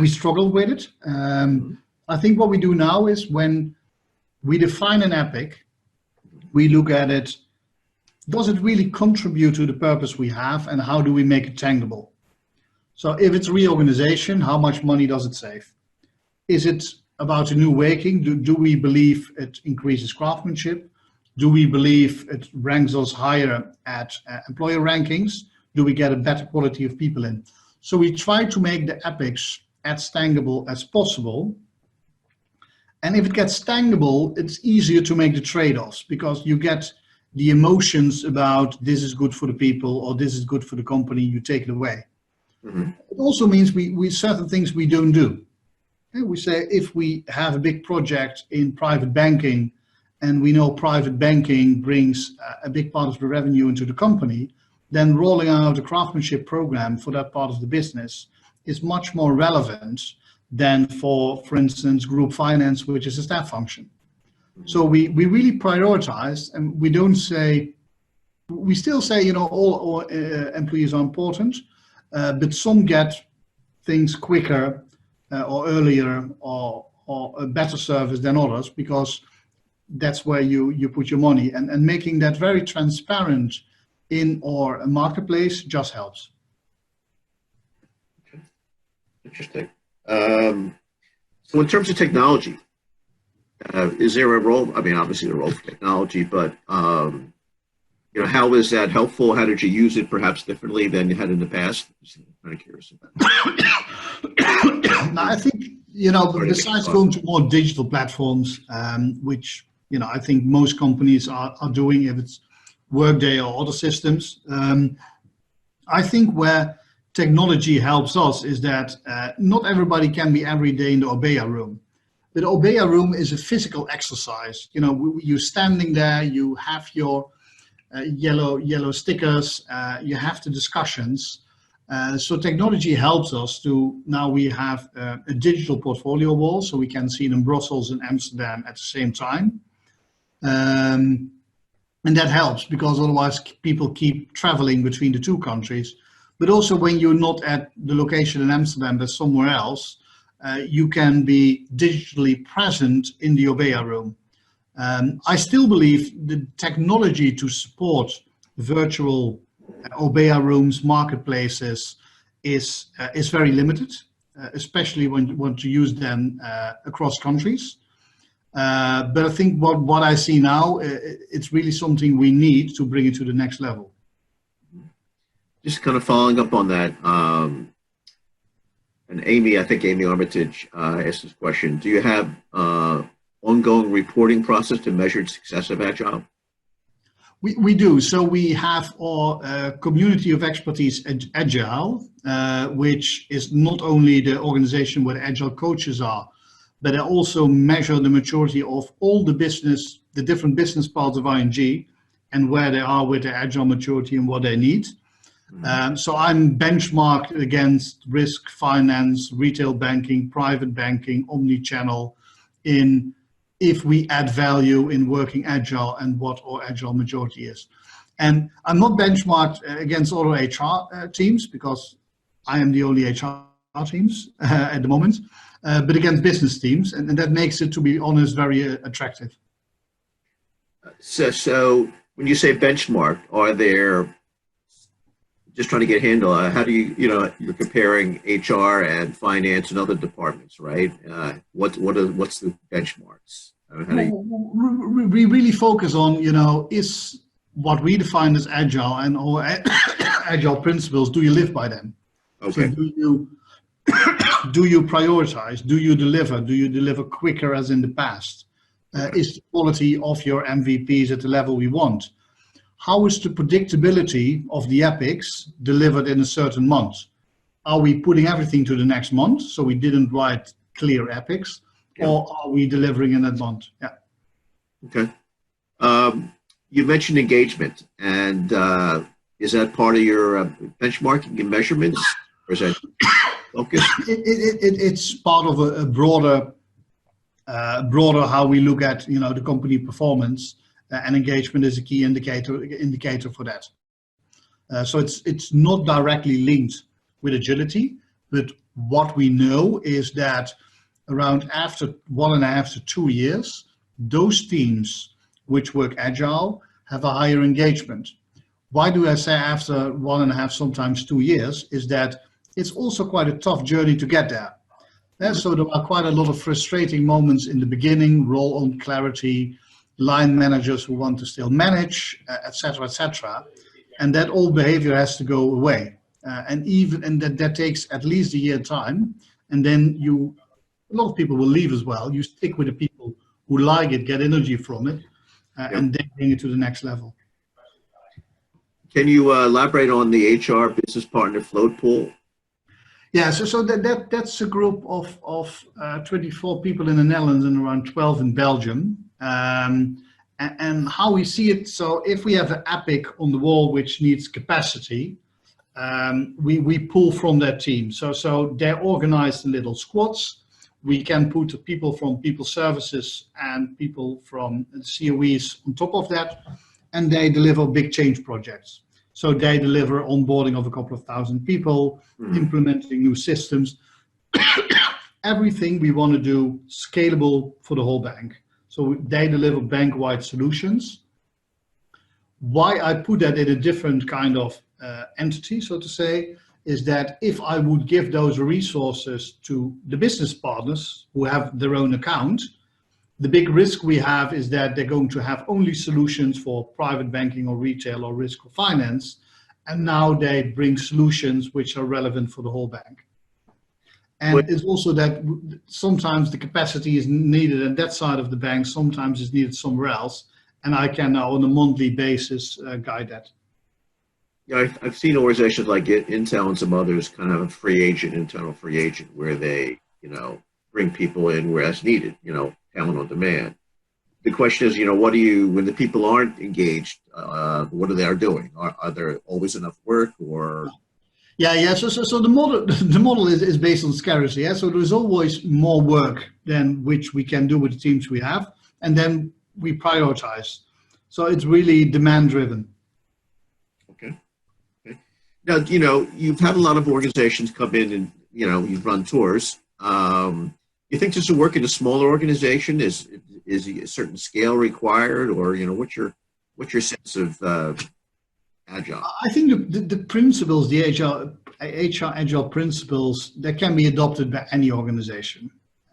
struggle with it. I think what we do now is when we define an epic, we look at it, does it really contribute to the purpose we have, and how do we make it tangible? So if it's reorganization, how much money does it save? Is it about a new waking? Do we believe it increases craftsmanship? Do we believe it ranks us higher at employer rankings? Do we get a better quality of people in? So we try to make the epics as tangible as possible. And if it gets tangible, it's easier to make the trade-offs, because you get the emotions about this is good for the people or this is good for the company, you take it away. Mm-hmm. It also means we certain things we don't do. And we say if we have a big project in private banking and we know private banking brings a big part of the revenue into the company, then rolling out a craftsmanship program for that part of the business is much more relevant than for instance, group finance, which is a staff function. So we really prioritize, and we don't say, we still say, all employees are important, but some get things quicker or earlier or a better service than others, because that's where you put your money. And making that very transparent in our marketplace just helps. Okay. Interesting. So in terms of technology, is there a role? I mean, obviously a role for technology, but how is that helpful? How did you use it perhaps differently than you had in the past? Just kind of curious about that. I think, besides going to more digital platforms, which, I think most companies are doing, if it's Workday or other systems, I think where technology helps us is that not everybody can be every day in the Obeya room. The Obeya room is a physical exercise. You're standing there, you have your yellow stickers, you have the discussions. So technology helps us to, now we have a digital portfolio wall, so we can see it in Brussels and Amsterdam at the same time. And that helps, because otherwise people keep traveling between the two countries. But also when you're not at the location in Amsterdam, but somewhere else, you can be digitally present in the Obeya room. I still believe the technology to support virtual Obeya rooms, marketplaces, is very limited, especially when you want to use them across countries. But I think what I see now, it's really something we need to bring it to the next level. Just kind of following up on that, and I think Amy Armitage asked this question. Do you have ongoing reporting process to measure success of Agile? We do. So we have our community of expertise at Agile, which is not only the organization where the Agile coaches are, but they also measure the maturity of all the different business parts of ING and where they are with their Agile maturity and what they need. So I'm benchmarked against risk, finance, retail banking, private banking, omni-channel, in if we add value in working Agile and what our Agile maturity is. And I'm not benchmarked against other HR teams, because I am the only HR teams at the moment, but against business teams, and that makes it, to be honest, very attractive. So when you say benchmark, are there, just trying to get a handle, how do you're comparing HR and finance and other departments, right? What's the benchmarks? We really focus on, is what we define as Agile and or Agile principles, do you live by them? Okay. So do you prioritize? Do you deliver? Do you deliver quicker as in the past? Is the quality of your MVPs at the level we want? How is the predictability of the epics delivered in a certain month? Are we putting everything to the next month, so we didn't write clear epics, or are we delivering in that month? Yeah. Okay. You mentioned engagement, and is that part of your benchmarking and measurements, or is that focus? It's part of a broader how we look at the company performance, and engagement is a key indicator for that. So it's not directly linked with agility, but what we know is that around after 1.5 to 2 years, those teams which work agile have a higher engagement. Why do I say after 1.5, sometimes 2 years? Is that it's also quite a tough journey to get there. So there are quite a lot of frustrating moments in the beginning, role on clarity, line managers who want to still manage, etc., etc. And that old behavior has to go away. And that takes at least a year time. And then a lot of people will leave as well. You stick with the people who like it, get energy from it, and then bring it to the next level. Can you elaborate on the HR business partner float pool? Yeah, so that's a group of 24 people in the Netherlands and around 12 in Belgium. And how we see it, so if we have an epic on the wall which needs capacity, we pull from that team. So they're organized in little squads. We can put people from people services and people from COEs on top of that, and they deliver big change projects. So they deliver onboarding of a couple of thousand people, implementing new systems, everything we want to do scalable for the whole bank. So they deliver bank-wide solutions. Why I put that in a different kind of entity, so to say, is that if I would give those resources to the business partners who have their own account, the big risk we have is that they're going to have only solutions for private banking or retail or risk or finance. And now they bring solutions which are relevant for the whole bank. And it's also that sometimes the capacity is needed at that side of the bank, sometimes it's needed somewhere else. And I can now on a monthly basis guide that. Yeah, I've seen organizations like Intel and some others kind of have a internal free agent, where they, bring people in where that's needed, talent on demand. The question is, what do you, when the people aren't engaged, what are they doing? Are there always enough work, or? Yeah. So the model is based on scarcity. Yeah? So there's always more work than which we can do with the teams we have, and then we prioritize. So it's really demand driven. Okay. Now, you've had a lot of organizations come in and, you've run tours. You think this will work in a smaller organization? Is a certain scale required, or what's your sense of agile? I think the principles, the HR agile principles, that can be adopted by any organization.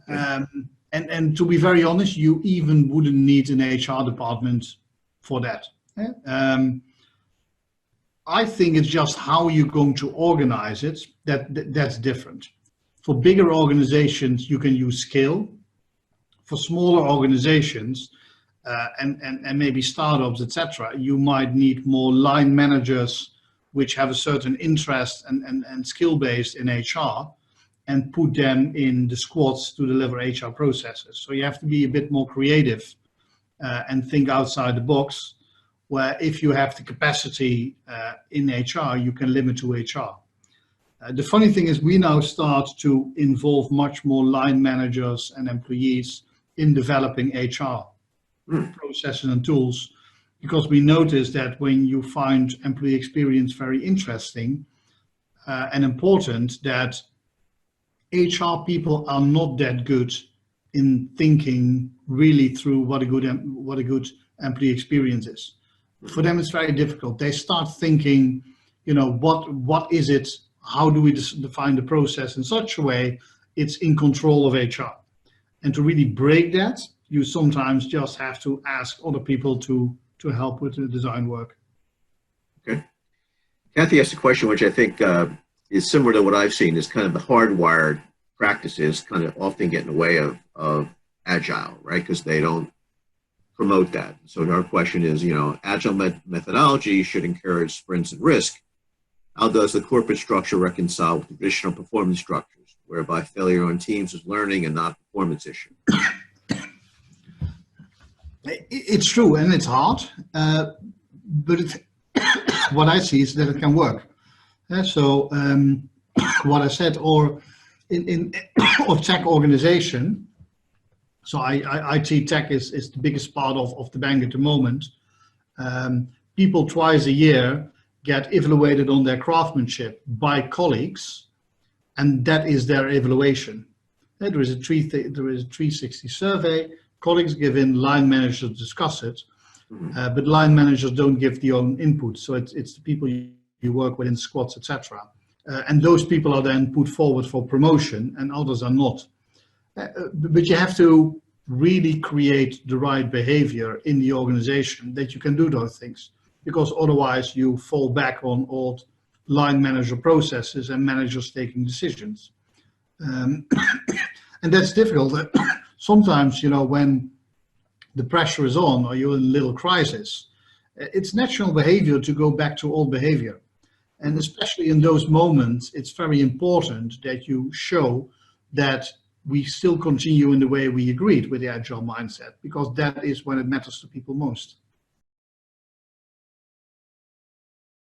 Okay. And to be very honest, you even wouldn't need an HR department for that. I think it's just how you're going to organize it that's different. For bigger organizations, you can use scale. For smaller organizations and maybe startups, etc., you might need more line managers which have a certain interest and skill base in HR, and put them in the squads to deliver HR processes. So you have to be a bit more creative and think outside the box, where if you have the capacity in HR, you can limit to HR. The funny thing is we now start to involve much more line managers and employees in developing HR processes and tools, because we notice that when you find employee experience very interesting and important, that HR people are not that good in thinking really through what a good employee experience is. For them, it's very difficult. They start thinking, what is it? How do we define the process in such a way it's in control of HR? And to really break that, you sometimes just have to ask other people to help with the design work. Okay. Kathy asked a question which I think is similar to what I've seen, is kind of the hardwired practices kind of often get in the way of Agile, right? Because they don't promote that. So our question is, Agile methodology should encourage sprints and risk. How does the corporate structure reconcile with traditional performance structures, whereby failure on teams is learning and not a performance issue? It's true, and it's hard, but what I see is that it can work. So what I said, or in or tech organization. So IT tech is the biggest part of the bank at the moment. People twice a year get evaluated on their craftsmanship by colleagues, and that is their evaluation. There is a 360 survey. Colleagues give in, line managers discuss it, but line managers don't give the own input. So it's the people you work with in squads, etc. And those people are then put forward for promotion, and others are not. But you have to really create the right behavior in the organization that you can do those things, because otherwise you fall back on old line manager processes and managers taking decisions. And that's difficult. Sometimes, when the pressure is on or you're in a little crisis, it's natural behavior to go back to old behavior. And especially in those moments, it's very important that you show that we still continue in the way we agreed with the Agile mindset, because that is when it matters to people most.